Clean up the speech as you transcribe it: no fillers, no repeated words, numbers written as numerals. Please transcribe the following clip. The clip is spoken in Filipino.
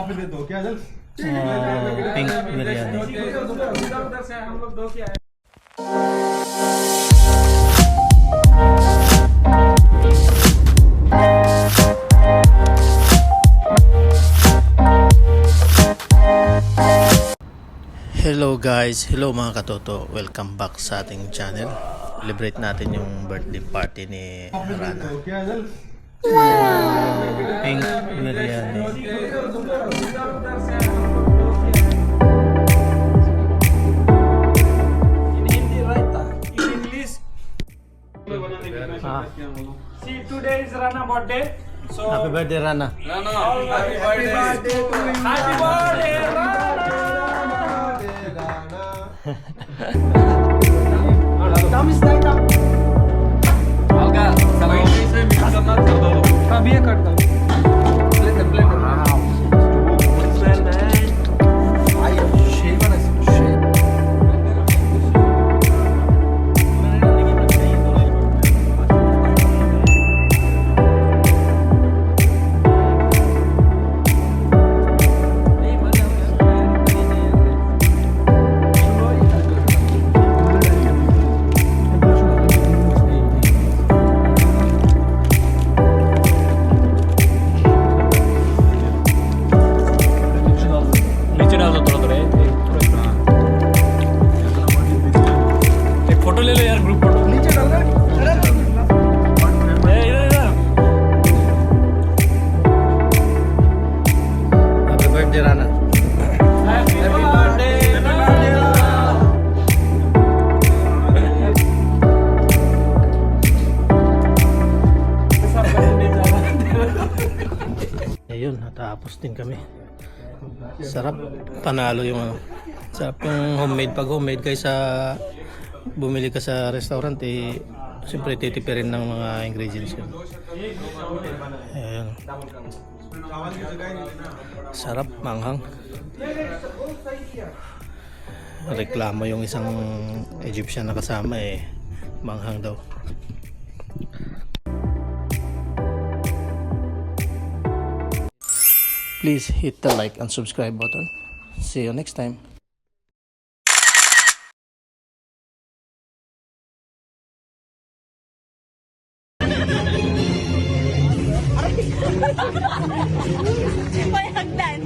पिंक बिरयानी। उधर से हम लोग दो के आए। Hello guys, hello mga katoto. Welcome back sa ating channel. Celebrate natin yung birthday party ni Rana. Pink biryani. उधर से हम लोग दो के आए। In Hindi right? In English. See, today is Rana birthday. So Happy birthday Rana. happy birthday to you. Happy birthday, Rana. Olga, sama Inggris में mix करना कर दो। अभी ये कर दो। नीचे डाल दो थोड़ा थोड़ा एक फोटो ले लो यार, ग्रुप फोटो नीचे डाल दो। Happy birthday Rana. Happy birthday, Rana. Ayun, natapos din kami. Sarap, panalo yung ano. Sarap yung homemade. Pag homemade kaysa bumili ka sa restaurant, eh, siyempre titipirin ng mga ingredients yun. Ayun. Sarap, manghang. Reklamo yung isang Egyptian na kasama, eh, manghang daw. Please hit the like and subscribe button. See you next time. May hagdan.